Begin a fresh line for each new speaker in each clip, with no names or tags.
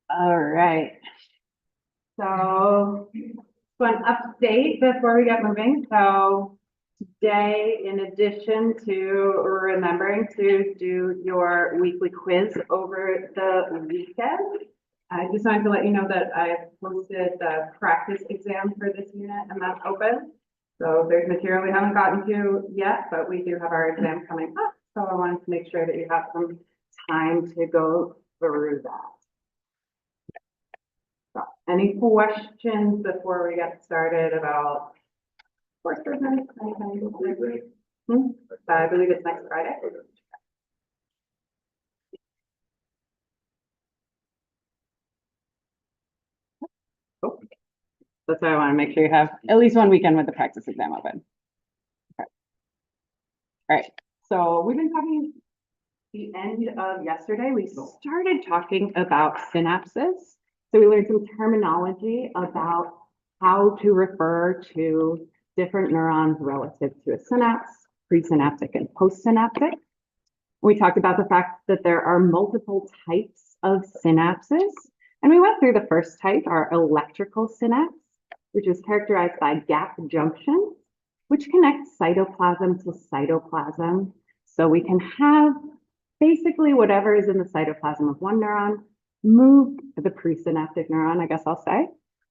All right. So, an update before we get moving. So today, in addition to remembering to do your weekly quiz over the weekend, I just wanted to let you know that I've posted the practice exam for this unit and that's open. So there's material we haven't gotten to yet, but we do have our exam coming up. So I wanted to make sure that you have some time to go through that. So, any questions before we get started about course business? I believe it's next Friday. Cool. That's why I want to make sure you have at least one weekend with the practice exam open. Okay. All right. So we've been talking the end of yesterday. We started talking about synapses. So we learned some terminology about how to refer to different neurons relative to a synapse, presynaptic and postsynaptic. We talked about the fact that there are multiple types of synapses. And we went through the first type, our electrical synapse, which is characterized by gap junctions, which connect cytoplasm to cytoplasm. So we can have basically whatever is in the cytoplasm of one neuron move the presynaptic neuron, I guess I'll say,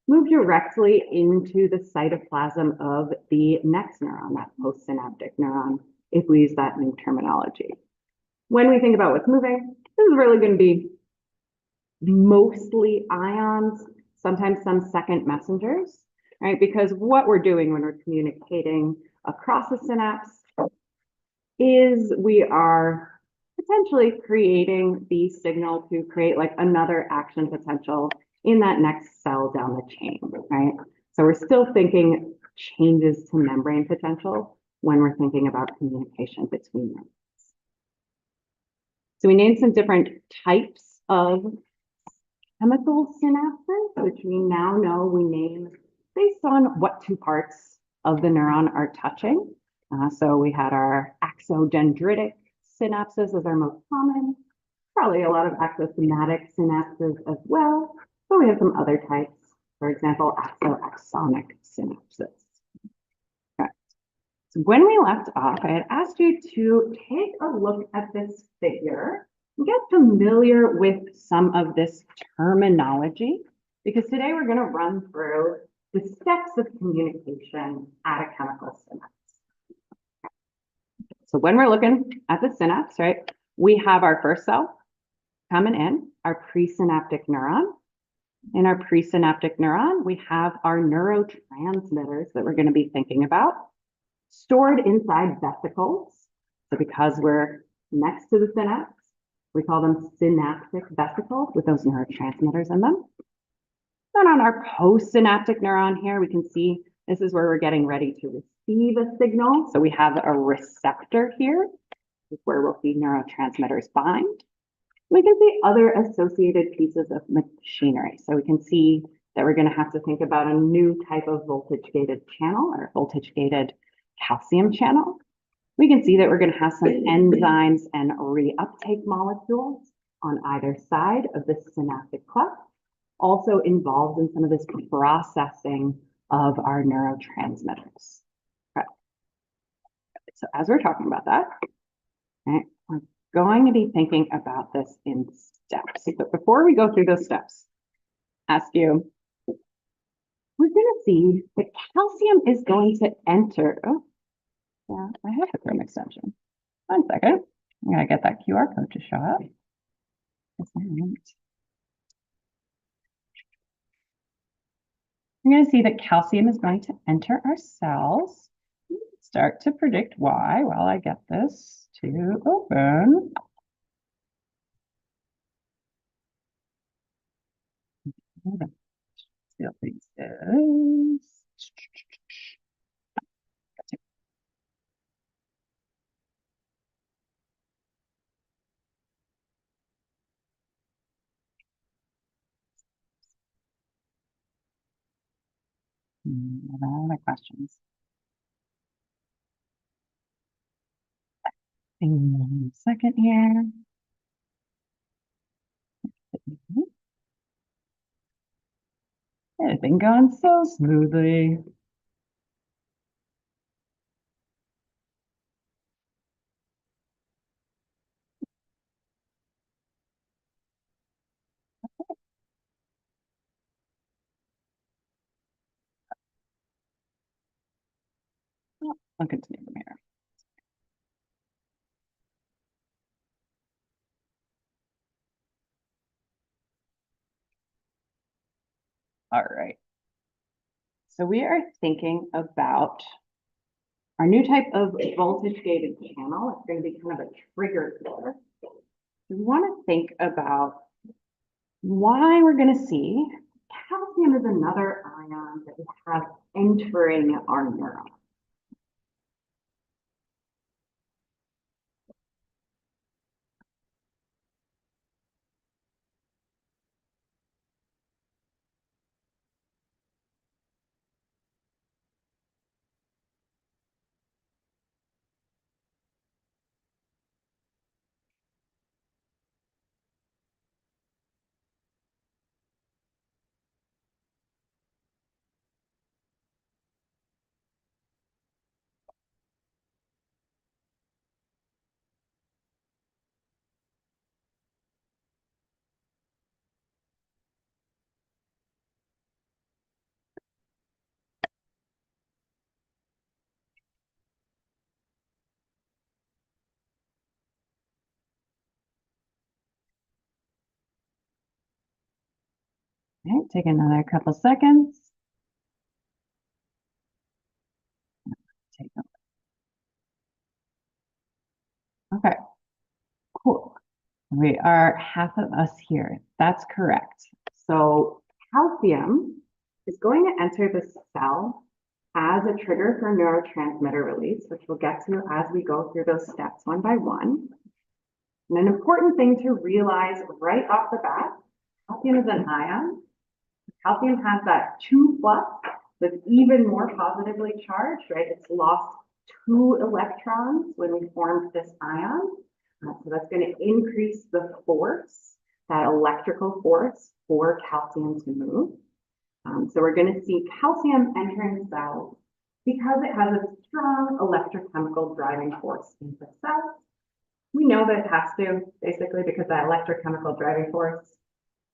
move directly into the cytoplasm of the next neuron, that postsynaptic neuron, if we use that new terminology. When we think about what's moving, this is really going to be mostly ions, sometimes some second messengers, right? Because what we're doing when we're communicating across a synapse is we are potentially creating the signal to create like another action potential in that next cell down the chain, right? So we're still thinking changes to membrane potential when we're thinking about communication between them. So we named some different types of chemical synapses, which we now know we name based on what two parts of the neuron are touching. So we had our axodendritic synapses as our most common, probably a lot of axosomatic synapses as well, but we have some other types, for example, axonic synapses. Okay. So when we left off, I had asked you to take a look at this figure and get familiar with some of this terminology, because today we're going to run through the steps of communication at a chemical synapse. So when we're looking at the synapse, right, we have our first cell coming in, our presynaptic neuron. In our presynaptic neuron, we have our neurotransmitters that we're going to be thinking about, stored inside vesicles. So because we're next to the synapse, we call them synaptic vesicles with those neurotransmitters in them. Then on our postsynaptic neuron here, we can see this is where we're getting ready to receive a signal. So we have a receptor here, this is where we'll see neurotransmitters bind. We can see other associated pieces of machinery. So we can see that we're going to have to think about a new type of voltage-gated channel or voltage-gated calcium channel. We can see that we're going to have some enzymes and reuptake molecules on either side of the synaptic cleft, also involved in some of this processing of our neurotransmitters. Okay. So as we're talking about that, right, we're going to be thinking about this in steps. But before we go through those steps, ask you, we're going to see that calcium is going to enter. Oh, yeah, I have a Chrome extension. 1 second. I'm going to get that QR code to show up. We're going to see that calcium is going to enter our cells. Start to predict why while I get this to open. Still things is. Other questions? Hang on a second here. Everything going so smoothly. I'll continue from here. All right. So we are thinking about our new type of voltage gated channel. It's going to be kind of a trigger for. We want to think about why we're going to see calcium is another ion that we have entering our neuron. Okay, take another couple seconds. Take a Okay, cool. We are half of us here. That's correct. So calcium is going to enter the cell as a trigger for neurotransmitter release, which we'll get to as we go through those steps one by one. And an important thing to realize right off the bat, calcium is an ion. Calcium has that 2+ that's even more positively charged, right? It's lost 2 electrons when we formed this ion. So that's going to increase the force, that electrical force for calcium to move. So we're going to see calcium entering cells because it has a strong electrochemical driving force in the cells. We know that it has to, basically, because that electrochemical driving force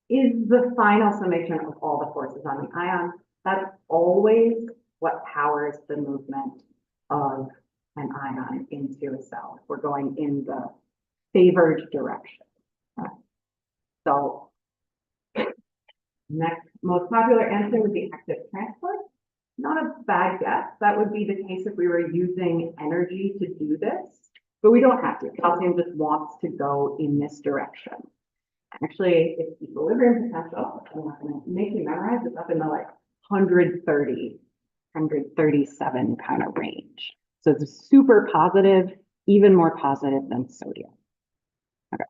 is the final summation of all the forces on the ion. That's always what powers the movement of an ion into a cell. We're going in the favored direction. So next most popular answer would be active transport. Not a bad guess. That would be the case if we were using energy to do this, but we don't have to. Calcium just wants to go in this direction. Actually, its equilibrium potential, I'm not going to make you memorize, it's up in the like 130, 137 kind of range. So it's super positive, even more positive than sodium. Okay.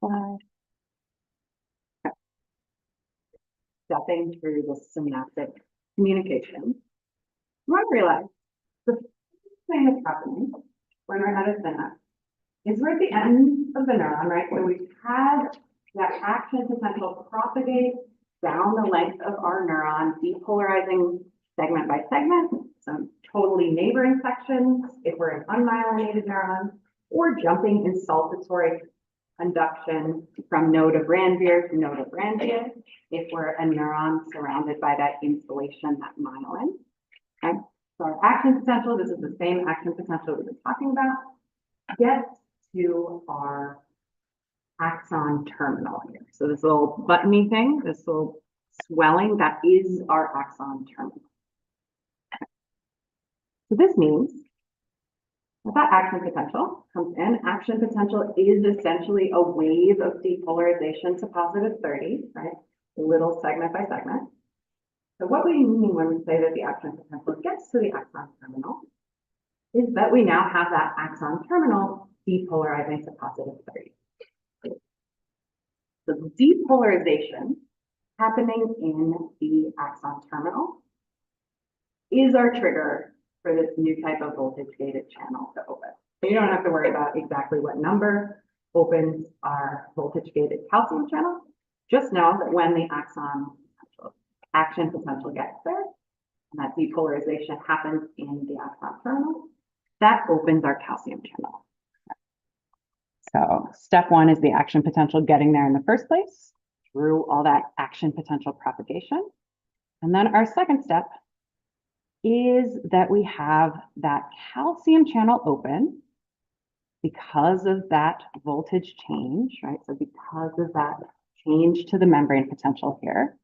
Okay. Stepping through the synaptic communication, you want to realize the first thing that's happening when we're at a synapse is we're at the end of the neuron, right? Where we've had that action potential propagate down the length of our neuron, depolarizing segment by segment, some totally neighboring sections if we're an unmyelinated neuron, or jumping in saltatory conduction from node of Ranvier to node of Ranvier if we're a neuron surrounded by that insulation, that myelin. Okay, so our action potential, this is the same action potential we've been talking about, gets to our axon terminal here. So this little buttony thing, this little swelling, that is our axon terminal. So this means That action potential comes in. Action potential is essentially a wave of depolarization to positive 30, right? Little segment by segment. So what we mean when we say that the action potential gets to the axon terminal is that we now have that axon terminal depolarizing to positive 30. So depolarization happening in the axon terminal is our trigger for this new type of voltage gated channel to open. So you don't have to worry about exactly what number opens our voltage gated calcium channel. Just know that when the action potential gets there, and that depolarization happens in the axon terminal, that opens our calcium channel. So step one is the action potential getting there in the first place through all that action potential propagation. And then our second step is that we have that calcium channel open because of that voltage change, right? So because of that change to the membrane potential here.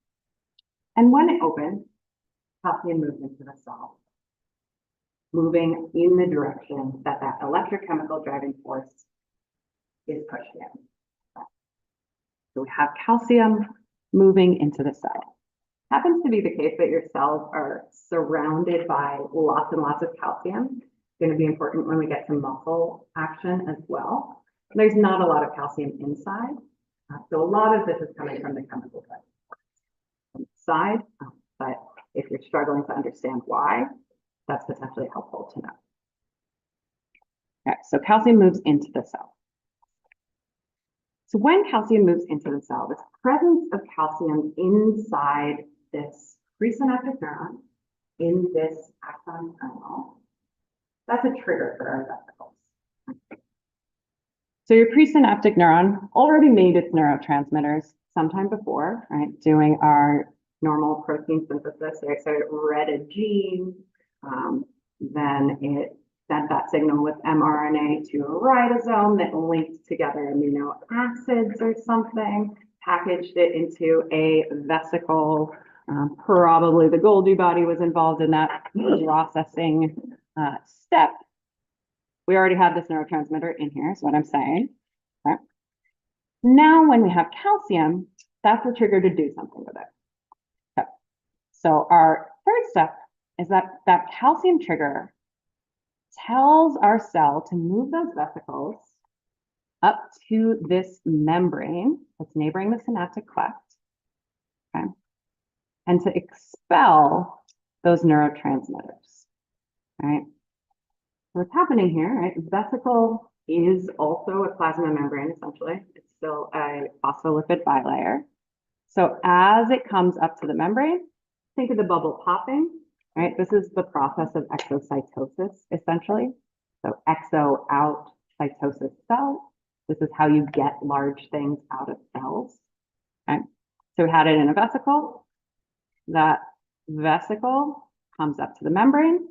And when it opens, calcium moves into the cell, moving in the direction that that electrochemical driving force is pushed in. So we have calcium moving into the cell. Happens to be the case that your cells are surrounded by lots and lots of calcium. It's going to be important when we get to muscle action as well. There's not a lot of calcium inside. So a lot of this is coming from the chemical side. But if you're struggling to understand why, that's potentially helpful to know. Okay, so calcium moves into the cell. So when calcium moves into the cell, this presence of calcium inside this presynaptic neuron in this axon terminal, that's a trigger for our vesicles. So your presynaptic neuron already made its neurotransmitters sometime before, right? Doing our normal protein synthesis, right? So it read a gene, then it sent that signal with mRNA to a ribosome that linked together amino acids or something, packaged it into a vesicle. Probably the Golgi body was involved in that processing step. We already have this neurotransmitter in here, is what I'm saying. Okay. Now, when we have calcium, that's the trigger to do something with it. Okay. So our third step is that that calcium trigger tells our cell to move those vesicles up to this membrane that's neighboring the synaptic cleft, okay, and to expel those neurotransmitters, right? So what's happening here, right? Vesicle is also a plasma membrane, essentially. It's still a phospholipid bilayer. So as it comes up to the membrane, think of the bubble popping, right? This is the process of exocytosis, essentially. So exo out, cytosis cell. This is how you get large things out of cells. Okay. So we had it in a vesicle. That vesicle comes up to the membrane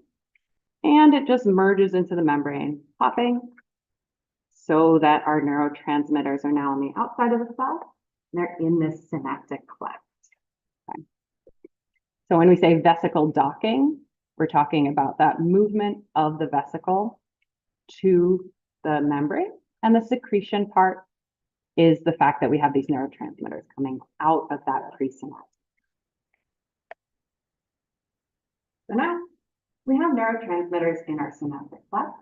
and it just merges into the membrane, popping, so that our neurotransmitters are now on the outside of the cell. And they're in this synaptic cleft. Okay. So when we say vesicle docking, we're talking about that movement of the vesicle to the membrane. And the secretion part is the fact that we have these neurotransmitters coming out of that presynaptic. So now we have neurotransmitters in our synaptic cleft,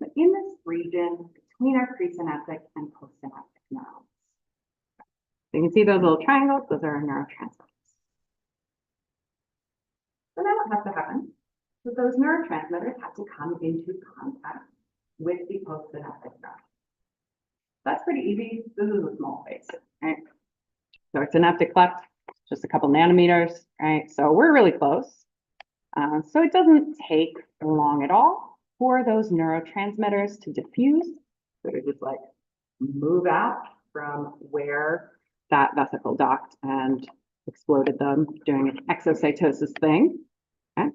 but in this region between our presynaptic and postsynaptic neurons. So you can see those little triangles, those are our neurotransmitters. So now what has to happen is those neurotransmitters have to come into contact with the postsynaptic neuron. That's pretty easy. This is a small space, right? So our synaptic cleft, just a couple nanometers, right? So we're really close. So it doesn't take long at all for those neurotransmitters to diffuse. So they just like move out from where that vesicle docked and exploded them doing an exocytosis thing. Okay.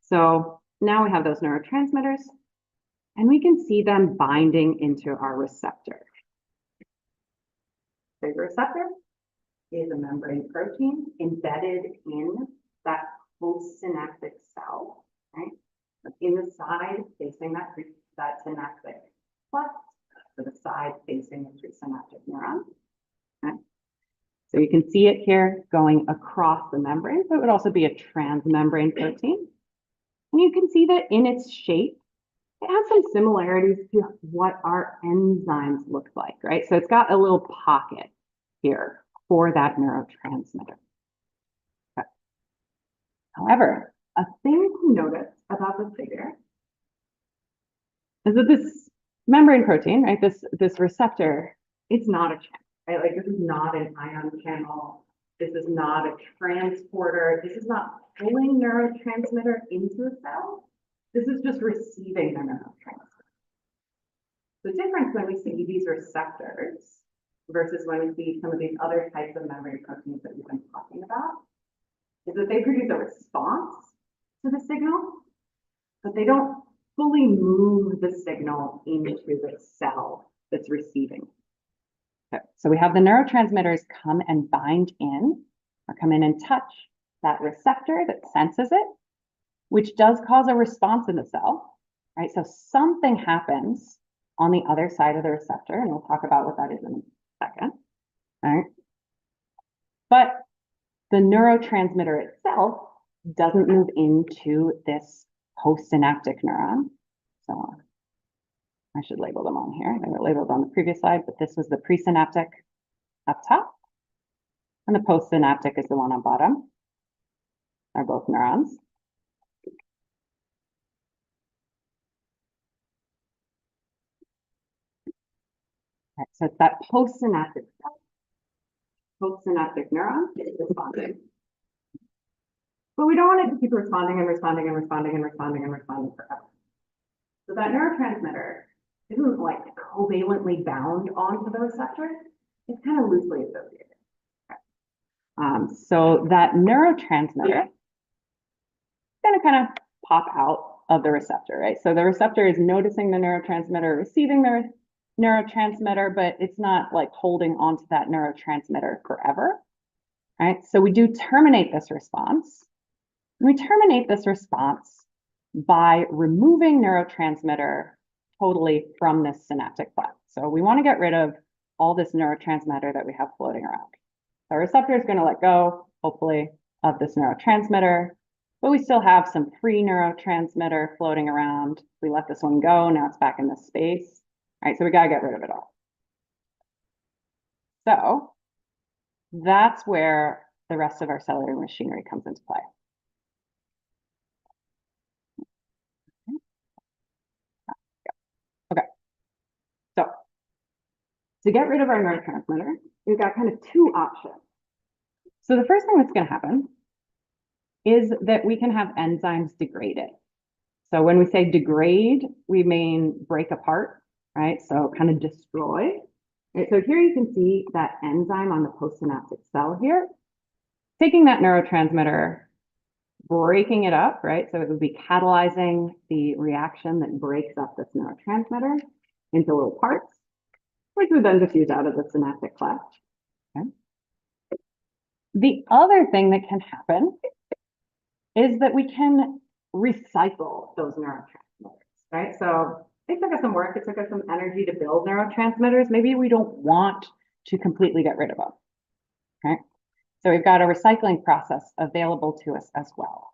So now we have those neurotransmitters and we can see them binding into our receptor. The receptor is a membrane protein embedded in that postsynaptic cell, right? In the side facing that that synaptic cleft, so the side facing the presynaptic neuron. Okay. So you can see it here going across the membrane. So it would also be a transmembrane protein. And you can see that in its shape, it has some similarities to what our enzymes look like, right? So it's got a little pocket here for that neurotransmitter. Okay. However, a thing to notice about this figure is that this membrane protein, right, this receptor, it's not a channel, right? Like this is not an ion channel. This is not a transporter. This is not pulling neurotransmitter into a cell. This is just receiving the neurotransmitter. The difference when we see these receptors versus when we see some of these other types of membrane proteins that we've been talking about is that they produce a response to the signal, but they don't fully move the signal into the cell that's receiving. Okay. So we have the neurotransmitters come and bind in or come in and touch that receptor that senses it, which does cause a response in the cell, right? So something happens on the other side of the receptor, and we'll talk about what that is in a second, right? But the neurotransmitter itself doesn't move into this postsynaptic neuron. So I should label them on here. They were labeled on the previous slide, but this was the presynaptic up top, and the postsynaptic is the one on bottom. They're both neurons. Right, so it's that postsynaptic neuron is responding. But we don't want it to keep responding and responding and responding and responding and responding forever. So that neurotransmitter isn't like covalently bound onto the receptor. It's kind of loosely associated. Okay. So that neurotransmitter is going to kind of pop out of the receptor, right? So the receptor is noticing the neurotransmitter, receiving the neurotransmitter, but it's not like holding onto that neurotransmitter forever, right? So we do terminate this response. We terminate this response by removing neurotransmitter totally from this synaptic cleft. So we want to get rid of all this neurotransmitter that we have floating around. The receptor is going to let go, hopefully, of this neurotransmitter, but we still have some free neurotransmitter floating around. We let this one go, now it's back in this space. All right, so we got to get rid of it all. So that's where the rest of our cellular machinery comes into play. Okay, so to get rid of our neurotransmitter, we've got kind of two options. So the first thing that's going to happen is that we can have enzymes degrade it. So when we say degrade, we mean break apart, right? So kind of destroy. Right? So here you can see that enzyme on the postsynaptic cell here, taking that neurotransmitter, breaking it up, right? So it would be catalyzing the reaction that breaks up this neurotransmitter into little parts, which would then diffuse out of the synaptic cleft. Okay. The other thing that can happen is that we can recycle those neurotransmitters, right? So it took us some work, it took us some energy to build neurotransmitters. Maybe we don't want to completely get rid of them, right? So we've got a recycling process available to us as well.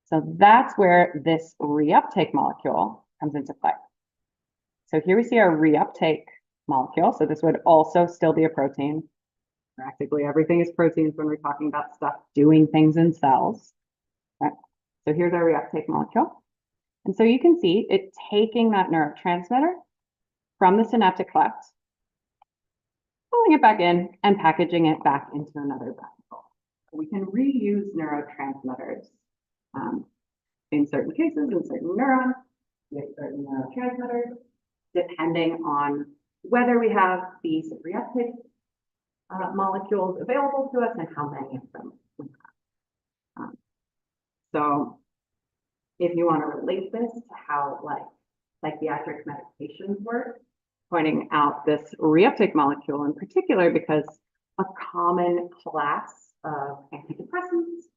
So that's where this reuptake molecule comes into play. So here we see our reuptake molecule. So this would also still be a protein. Practically everything is proteins when we're talking about stuff doing things in cells. Right? So here's our reuptake molecule. And so you can see it taking that neurotransmitter from the synaptic cleft, pulling it back in and packaging it back into another vesicle. We can reuse neurotransmitters in certain cases, in certain neurons, with certain neurotransmitters, depending on whether we have these reuptake molecules available to us and how many of them we have. So if you want to relate this to how like psychiatric medications work, pointing out this reuptake molecule in particular, because a common class of antidepressants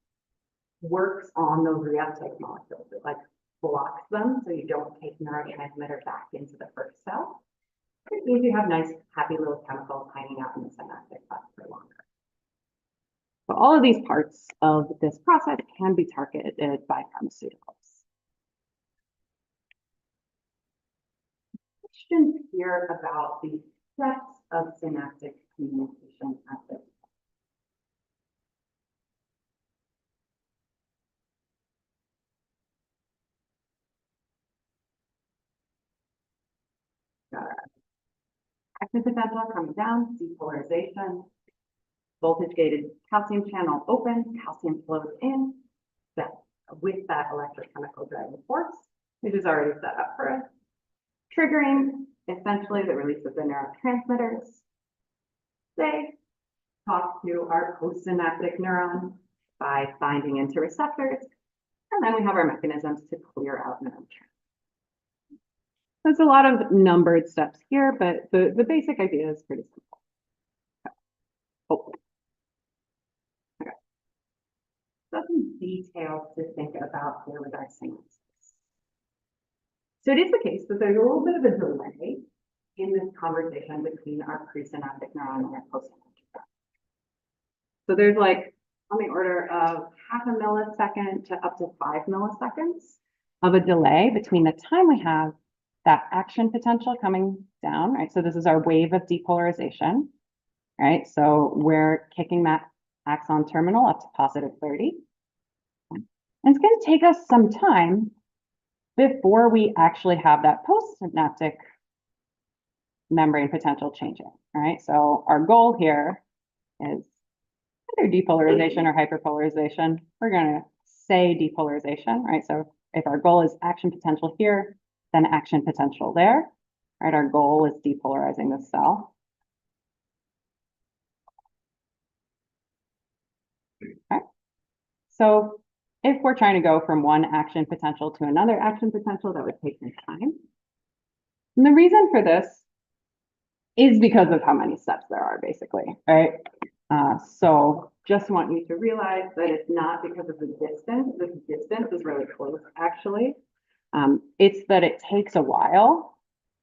works on those reuptake molecules. It like blocks them so you don't take neurotransmitter back into the first cell. It means you have nice, happy little chemicals hanging out in the synaptic cleft for longer. So all of these parts of this process can be targeted by pharmaceuticals. Questions here about the steps of synaptic communication at this. Active potential coming down, depolarization, voltage gated calcium channel opens, calcium flows in, that with that electrochemical driving force, which is already set up for us, triggering essentially the release of the neurotransmitters. They talk to our postsynaptic neuron by binding into receptors, and then we have our mechanisms to clear out neurotransmitters. There's a lot of numbered steps here, but the basic idea is pretty simple. Hopefully. Okay. So some details to think about here with our synapses. So it is the case that there's a little bit of a delay in this conversation between our presynaptic neuron and our postsynaptic neuron. So there's like on the order of half a millisecond to up to 5 milliseconds of a delay between the time we have that action potential coming down, right? So this is our wave of depolarization, right? So we're kicking that axon terminal up to positive 30. And it's going to take us some time before we actually have that postsynaptic membrane potential changing, right? So our goal here is either depolarization or hyperpolarization. We're going to say depolarization, right? So if our goal is action potential here, then action potential there, right? Our goal is depolarizing the cell. Okay. So if we're trying to go from one action potential to another action potential, that would take some time. And the reason for this is because of how many steps there are, basically, right? So just want you to realize that it's not because of the distance. This distance is really close, actually. It's that it takes a while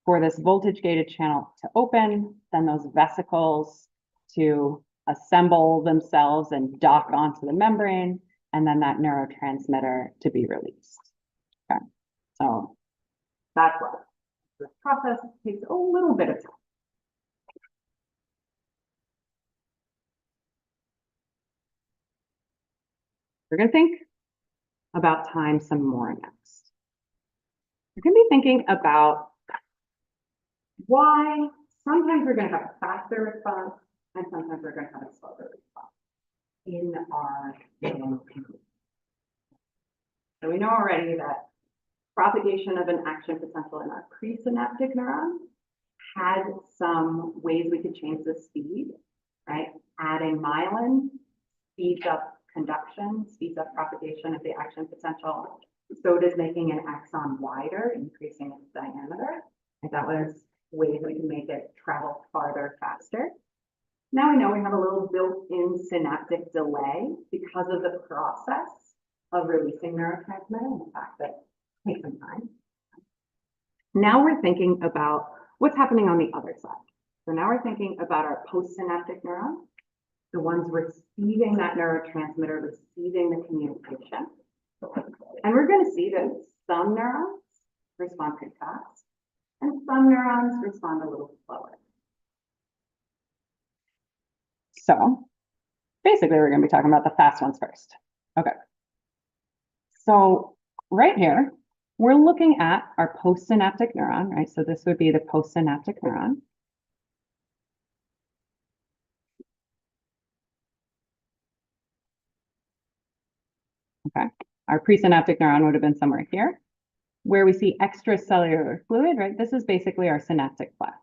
for this voltage gated channel to open, then those vesicles to assemble themselves and dock onto the membrane, and then that neurotransmitter to be released. Okay, so that's why this process takes a little bit of time. We're going to think about time some more next. We're going to be thinking about why sometimes we're going to have a faster response and sometimes we're going to have a slower response in our community. So we know already that propagation of an action potential in our presynaptic neuron had some ways we could change the speed, right? Adding myelin speeds up conduction, speeds up propagation of the action potential. So does making an axon wider, increasing its diameter. And that was ways we can make it travel farther, faster. Now we know we have a little built-in synaptic delay because of the process of releasing neurotransmitter and the fact that it takes some time. Now we're thinking about what's happening on the other side. So now we're thinking about our postsynaptic neurons, the ones receiving that neurotransmitter, receiving the communication. And we're going to see that some neurons respond pretty fast and some neurons respond a little slower. So basically, we're going to be talking about the fast ones first. Okay. So right here, we're looking at our postsynaptic neuron, right? So this would be the postsynaptic neuron. Okay. Our presynaptic neuron would have been somewhere here. Where we see extracellular fluid, right? This is basically our synaptic cleft.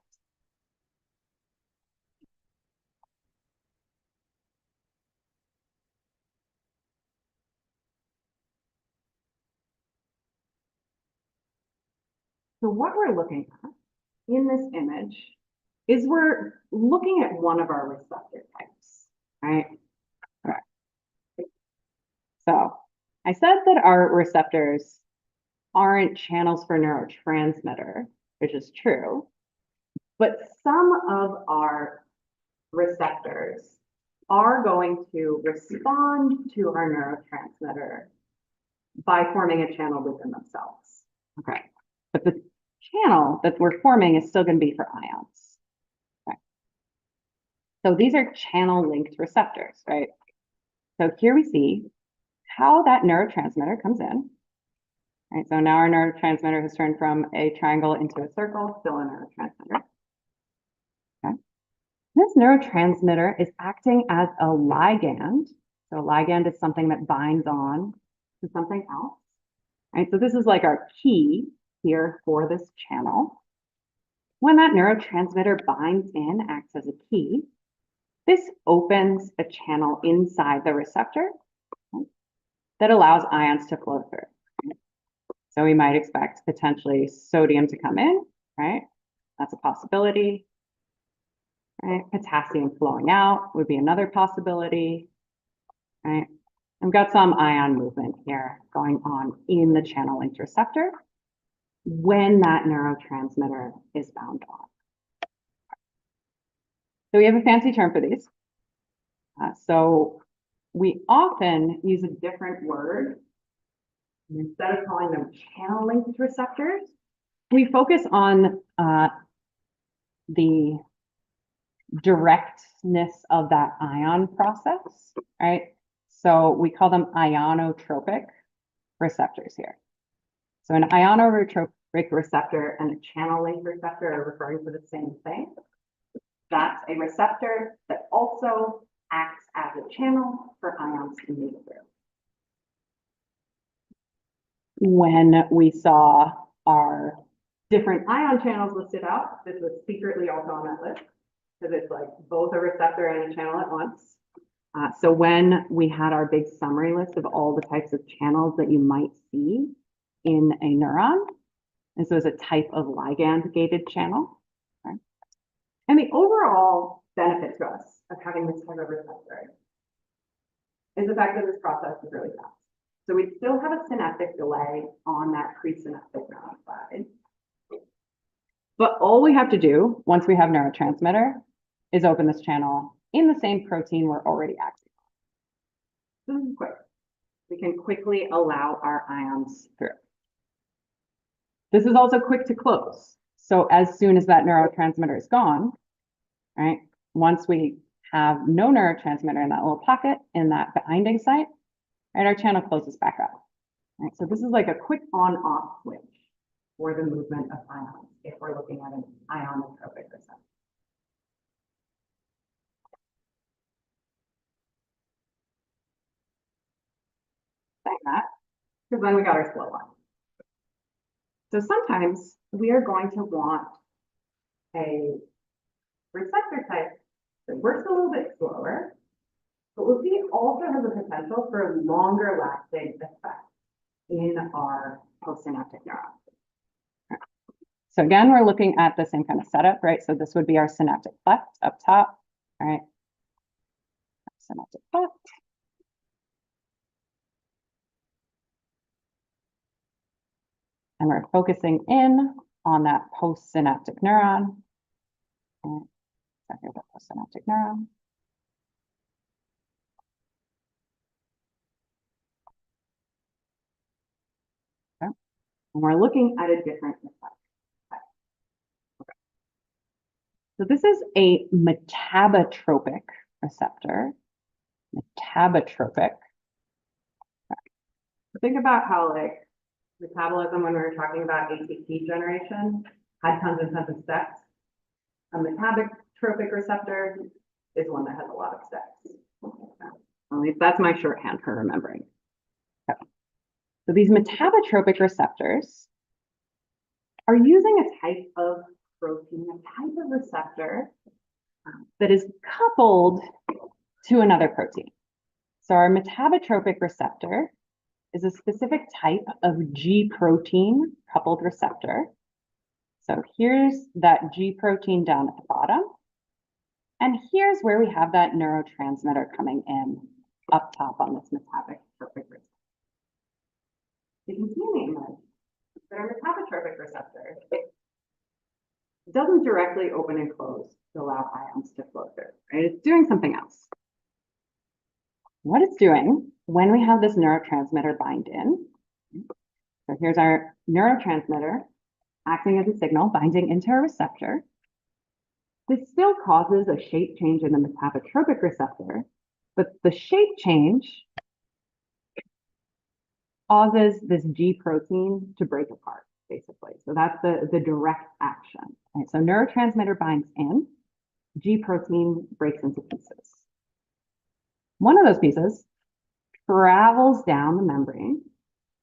So what we're looking at in this image is we're looking at one of our receptor types, right? All right. So I said that our receptors aren't channels for neurotransmitter, which is true, but some of our receptors are going to respond to our neurotransmitter by forming a channel within themselves. Okay, but the channel that we're forming is still going to be for ions. Okay, so these are channel linked receptors, right? So here we see how that neurotransmitter comes in. Right, so now our neurotransmitter has turned from a triangle into a circle, still a neurotransmitter. Okay. This neurotransmitter is acting as a ligand. So a ligand is something that binds on to something else. Right, so this is like our key here for this channel. When that neurotransmitter binds in, acts as a key, this opens a channel inside the receptor that allows ions to flow through. So we might expect potentially sodium to come in, right? That's a possibility, right? Potassium flowing out would be another possibility, right? I've got some ion movement here going on in the channel linked receptor when that neurotransmitter is bound on. So we have a fancy term for these. So we often use a different word. Instead of calling them channel linked receptors, we focus on the directness of that ion process, right? So we call them ionotropic receptors here. So an ionotropic receptor and a channel linked receptor are referring to the same thing. That's a receptor that also acts as a channel for ions to move through. When we saw our different ion channels listed out, this was secretly also on that list because it's like both a receptor and a channel at once. So when we had our big summary list of all the types of channels that you might see in a neuron, and so it's a type of ligand-gated channel. Okay? And the overall benefit to us of having this type of receptor is the fact that this process is really fast. So we still have a synaptic delay on that presynaptic neuron side. But all we have to do once we have neurotransmitter is open this channel in the same protein we're already acting on. This is quick. We can quickly allow our ions through. This is also quick to close. So as soon as that neurotransmitter is gone, right, once we have no neurotransmitter in that little pocket in that binding site, right, our channel closes back up. Right, so this is like a quick on-off switch for the movement of ions if we're looking at an ionotropic receptor. Like that, because then we got our slow one. So sometimes we are going to want a receptor type that works a little bit slower, but we'll see also has the potential for a longer lasting effect in our postsynaptic neurons. So again, we're looking at the same kind of setup, right? So this would be our synaptic cleft up top, right? Synaptic cleft. And we're focusing in on that postsynaptic neuron. And here's the postsynaptic neuron. Okay. And we're looking at a different effect. Okay. So this is a metabotropic receptor. Metabotropic. Okay. Think about how like metabolism, when we were talking about ATP generation, had tons and tons of steps. A metabotropic receptor is one that has a lot of steps. At least that's my shorthand for remembering. Okay. So these metabotropic receptors are using a type of protein, a type of receptor that is coupled to another protein. So our metabotropic receptor is a specific type of G protein coupled receptor. So here's that G protein down at the bottom. And here's where we have that neurotransmitter coming in up top on this metabotropic receptor. You can see in the image receptor doesn't directly open and close to allow ions to flow through, right? It's doing something else. What it's doing when we have this neurotransmitter bind in, so here's our neurotransmitter acting as a signal, binding into a receptor. This still causes a shape change in the metabotropic receptor, but the shape change causes this G protein to break apart, basically. So that's the direct action. Right? So neurotransmitter binds in, G protein breaks into pieces. One of those pieces travels down the membrane.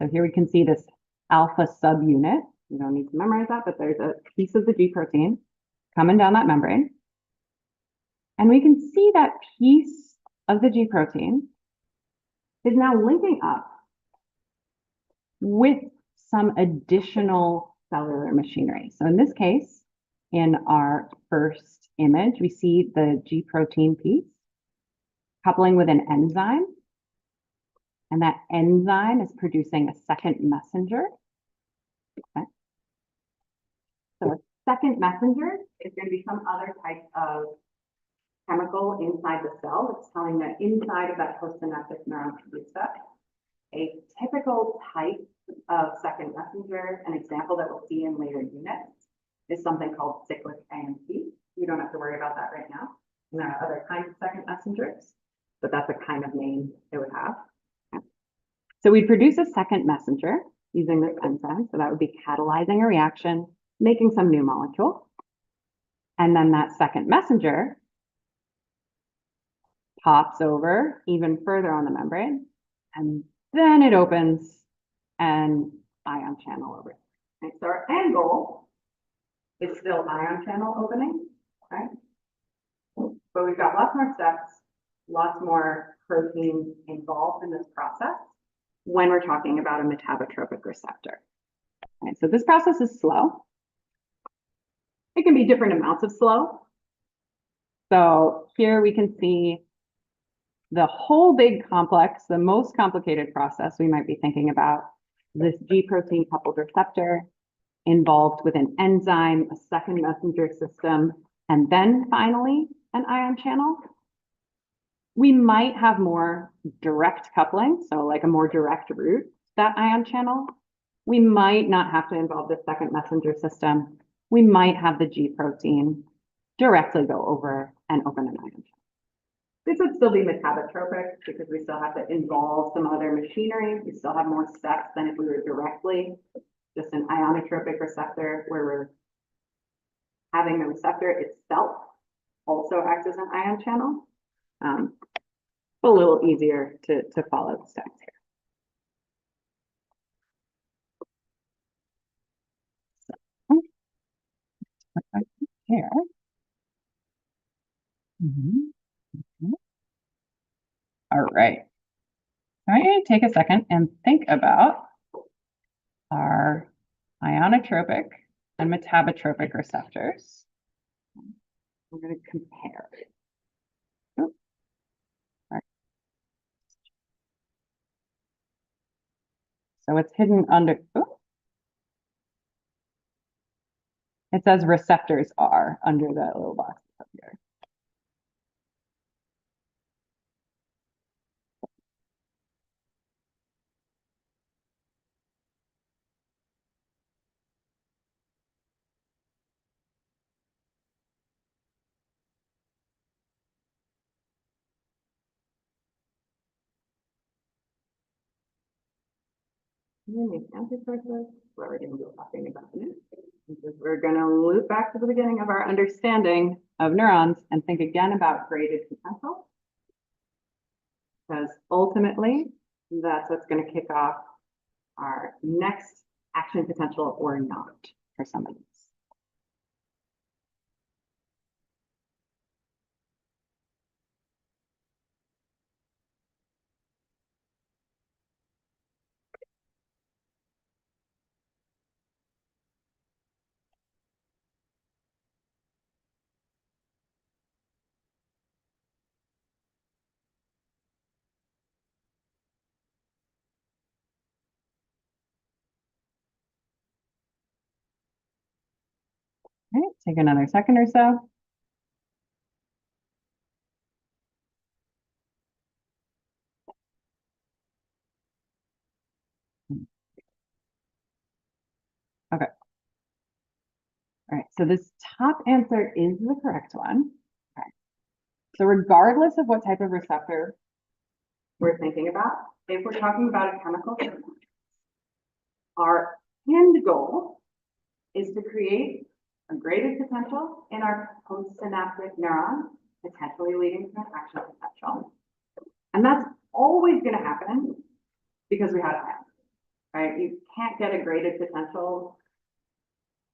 So here we can see this alpha subunit. You don't need to memorize that, but there's a piece of the G protein coming down that membrane. And we can see that piece of the G protein is now linking up with some additional cellular machinery. So in this case, in our first image, we see the G protein piece coupling with an enzyme. And that enzyme is producing a second messenger. Okay. So a second messenger is going to be some other type of chemical inside the cell that's telling the inside of that postsynaptic neuron to do stuff. A typical type of second messenger, an example that we'll see in later units, is something called cyclic A&P. You don't have to worry about that right now. And there are other kinds of second messengers, but that's the kind of name it would have. Okay. So we produce a second messenger using this enzyme. So that would be catalyzing a reaction, making some new molecule. And then that second messenger pops over even further on the membrane, and then it opens and ion channel over. Right? So our end goal is still ion channel opening, right? But we've got lots more steps, lots more protein involved in this process when we're talking about a metabotropic receptor. Right? So this process is slow. It can be different amounts of slow. So here we can see the whole big complex, the most complicated process we might be thinking about, this G protein coupled receptor involved with an enzyme, a second messenger system, and then finally an ion channel. We might have more direct coupling, so like a more direct route to that ion channel. We might not have to involve the second messenger system. We might have the G protein directly go over and open an ion channel. This would still be metabotropic because we still have to involve some other machinery. We still have more steps than if we were directly just an ionotropic receptor where we're having the receptor itself also acts as an ion channel. A little easier to follow the steps here. So, here. All right. I'm going to take a second and think about our ionotropic and metabotropic receptors. We're going to compare. Oh. Right. So it's hidden under, oh. It says receptors are under that little box up here. Where we're going to be talking about it. We're going to loop back to the beginning of our understanding of neurons and think again about graded potential. Because ultimately, that's what's going to kick off our next action potential or not for some of these. take another second or so. Okay. All right, so this top answer is the correct one. Okay. So regardless of what type of receptor we're thinking about, if we're talking about a chemical, our end goal is to create a graded potential in our postsynaptic neuron, potentially leading to an action potential. And that's always going to happen because we have ions, right? You can't get a graded potential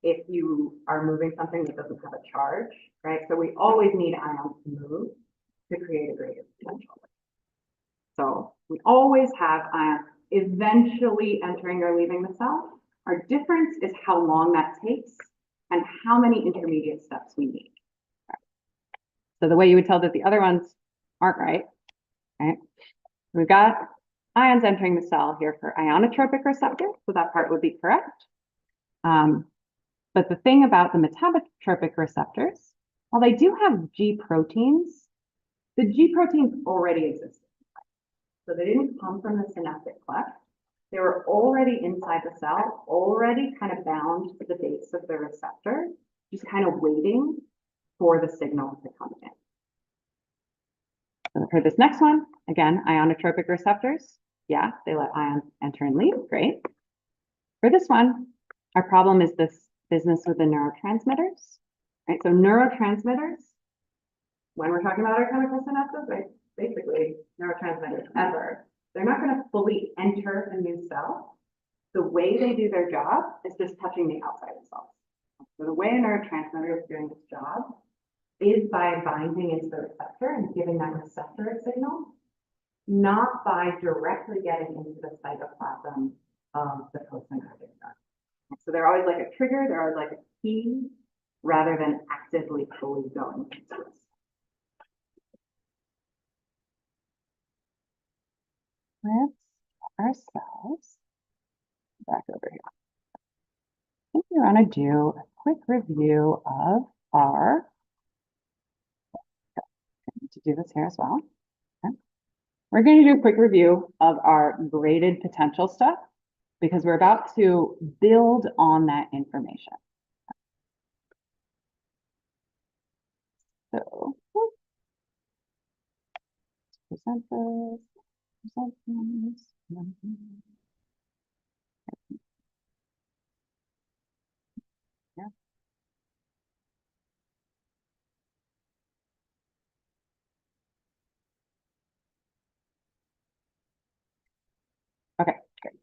if you are moving something that doesn't have a charge, right? So we always need ions to move to create a graded potential. So we always have ions eventually entering or leaving the cell. Our difference is how long that takes and how many intermediate steps we need. So the way you would tell that the other ones aren't right? We've got ions entering the cell here for ionotropic receptor, so that part would be correct. But the thing about the metabotropic receptors, while they do have G proteins, the G proteins already existed. So they didn't come from the synaptic cleft. They were already inside the cell, already kind of bound to the base of the receptor, just kind of waiting for the signal to come in. So for this next one, again, ionotropic receptors. Yeah, they let ions enter and leave, great. For this one, our problem is this business with the neurotransmitters, right? So neurotransmitters, when we're talking about our chemical synapses, right? Basically neurotransmitters ever, they're not going to fully enter a new cell. The way they do their job is just touching the outside of cells. So the way a neurotransmitter is doing its job is by binding into the receptor and giving that receptor a signal, not by directly getting into the cytoplasm of the postsynaptic neuron. So they're always like a trigger, they're always like a key, rather than actively fully going into it. Let's ourselves back over here. I think we want to do a quick review of our, I need to do this here as well. Okay. We're going to do a quick review of our graded potential stuff because we're about to build on that information. So, present this, present this. Yeah. Okay, great.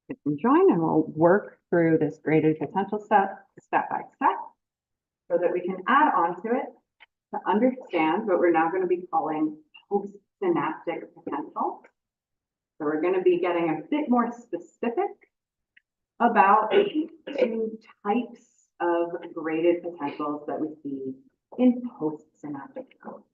You can join and we'll work through this graded potential stuff step by step so that we can add on to it to understand what we're now going to be calling postsynaptic potential. So we're going to be getting a bit more specific about two types of graded potentials that we see in postsynaptic neurons.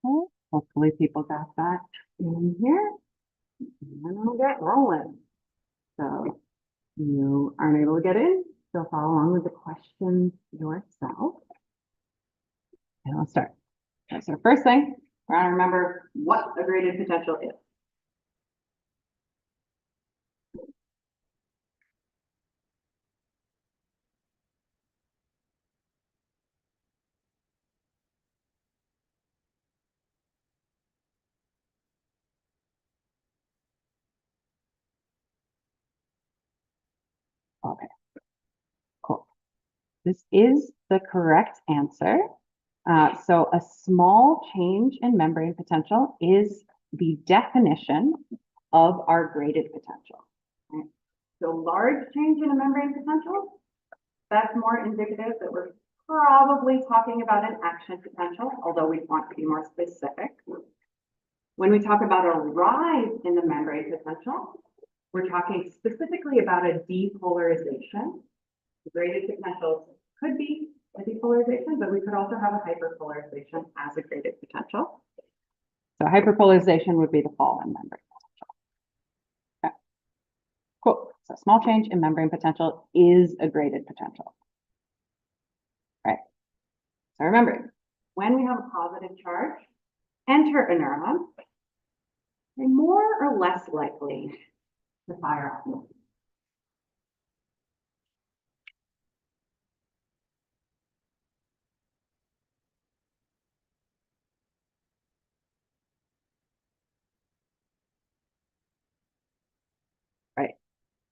Okay, hopefully people got that in here. And then we'll get rolling. So you aren't able to get in, so follow along with the questions yourself. And let's start. Okay, so first thing, we're going to remember what a graded potential is. Okay, cool. This is the correct answer. So a small change in membrane potential is the definition of our graded potential. Right? So large change in a membrane potential that's more indicative that we're probably talking about an action potential, although we want to be more specific. When we talk about a rise in the membrane potential, we're talking specifically about a depolarization. Graded potentials could be a depolarization, but we could also have a hyperpolarization as a graded potential. So hyperpolarization would be the fall in membrane potential. Okay. Cool. So small change in membrane potential is a graded potential. Right. So remember, when we have a positive charge enter a neuron, they're more or less likely to fire off. Right.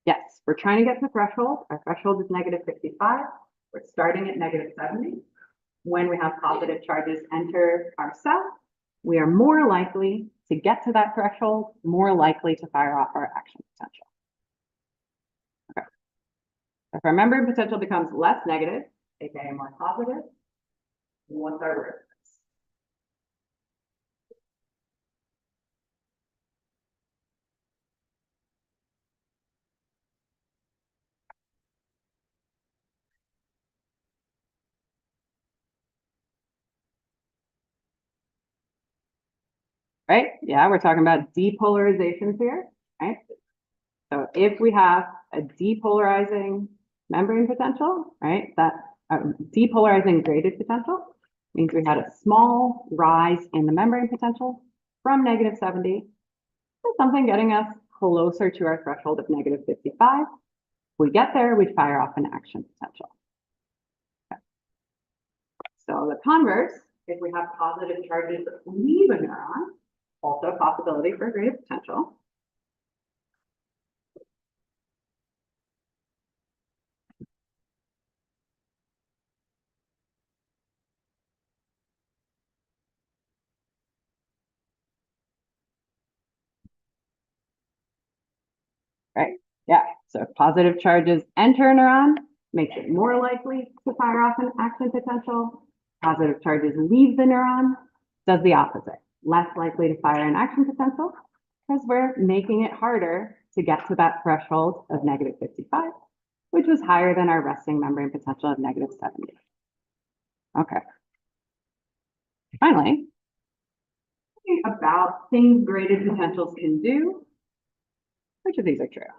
Yes, we're trying to get to threshold. Our threshold is -55. We're starting at -70. When we have positive charges enter our cell, we are more likely to get to that threshold, more likely to fire off our action potential. Okay. If our membrane potential becomes less negative, aka more positive, what's our word? Right? Yeah, we're talking about depolarizations here, right? So if we have a depolarizing membrane potential, right, that depolarizing graded potential means we had a small rise in the membrane potential from -70 to something getting us closer to our threshold of -55. If we get there, we'd fire off an action potential. Okay. So the converse, if we have positive charges that leave a neuron, also a possibility for graded potential. Right? Yeah. So if positive charges enter a neuron, makes it more likely to fire off an action potential. Positive charges leave the neuron, does the opposite. Less likely to fire an action potential because we're making it harder to get to that threshold of -55, which was higher than our resting membrane potential of -70. Okay. Finally, about things graded potentials can do. Which of these are true?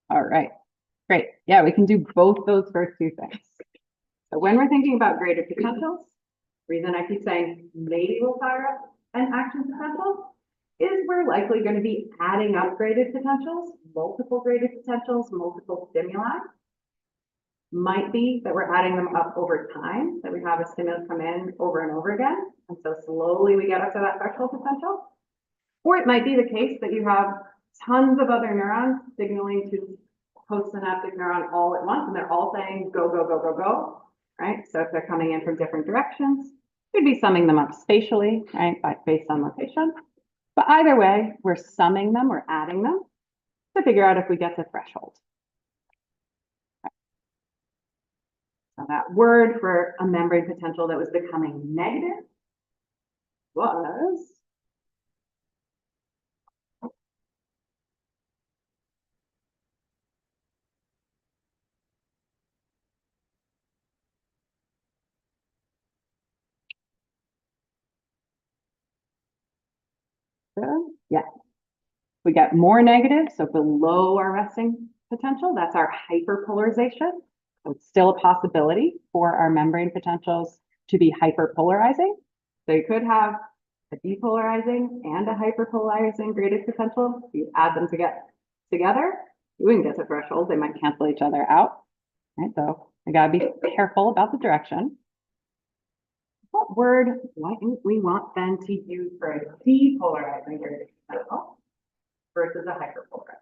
All right, great. Yeah, we can do both those first two things. So when we're thinking about graded potentials, reason I keep saying maybe we'll fire up an action potential is we're likely going to be adding up graded potentials, multiple graded potentials, multiple stimuli. Might be that we're adding them up over time, that we have a stimulus come in over and over again, and so slowly we get up to that threshold potential. Or it might be the case that you have tons of other neurons signaling to postsynaptic neuron all at once, and they're all saying go, go, go, go, go, right? So if they're coming in from different directions, we'd be summing them up spatially, right, based on location. But either way, we're summing them, we're adding them to figure out if we get to threshold. So that word for a membrane potential that was becoming negative was yeah. We get more negative, so below our resting potential, that's our hyperpolarization. So it's still a possibility for our membrane potentials to be hyperpolarizing. So you could have a depolarizing and a hyperpolarizing graded potential. If you add them together, you wouldn't get to threshold. They might cancel each other out. Right? So I gotta be careful about the direction. What word might we want then to use for a depolarizing graded potential versus a hyperpolarizing?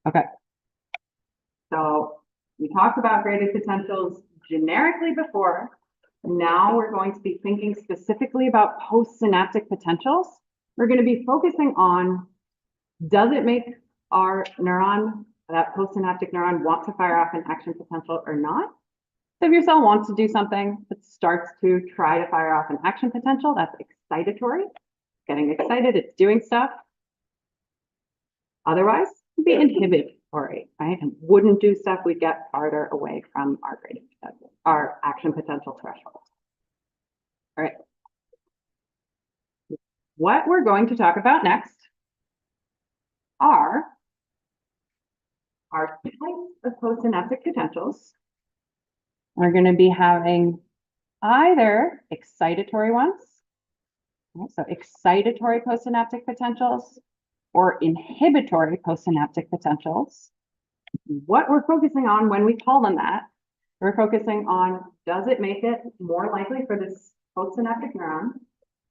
Okay. So we talked about graded potentials generically before. Now we're going to be thinking specifically about postsynaptic potentials. We're going to be focusing on, does it make our neuron, that postsynaptic neuron, want to fire off an action potential or not? So if your cell wants to do something, it starts to try to fire off an action potential. That's excitatory. Getting excited, it's doing stuff. Otherwise, it'd be inhibitory, right? And wouldn't do stuff, we'd get farther away from our graded potential, our action potential threshold. All right. What we're going to talk about next are our types of postsynaptic potentials. We're going to be having either excitatory ones, so excitatory postsynaptic potentials, or inhibitory postsynaptic potentials. What we're focusing on when we call them that, we're focusing on, does it make it more likely for this postsynaptic neuron to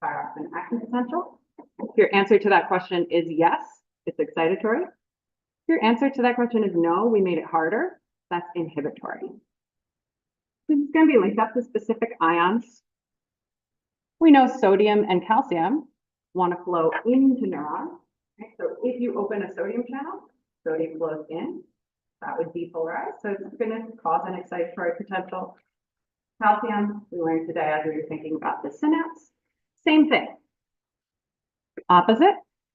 fire off an action potential? If your answer to that question is yes, it's excitatory. If your answer to that question is no, we made it harder, that's inhibitory. This is going to be linked up to specific ions. We know sodium and calcium want to flow into neurons. Okay? So if you open a sodium channel, sodium flows in, that would depolarize. So it's going to cause an excitatory potential. Calcium, we learned today as we were thinking about the synapse. Same thing. Opposite,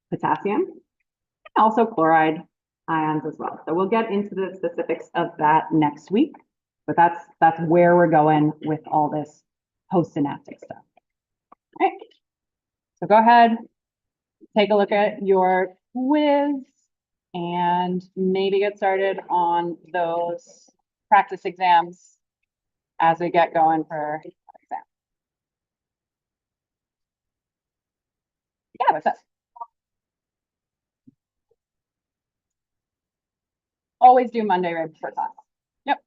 potassium, and also chloride ions as well. So we'll get into the specifics of that next week, but that's where we're going with all this postsynaptic stuff. All right. So go ahead, take a look at your quiz and maybe get started on those practice exams as we get going for exam. Yeah, what's up? Always do Monday right before class. Yep.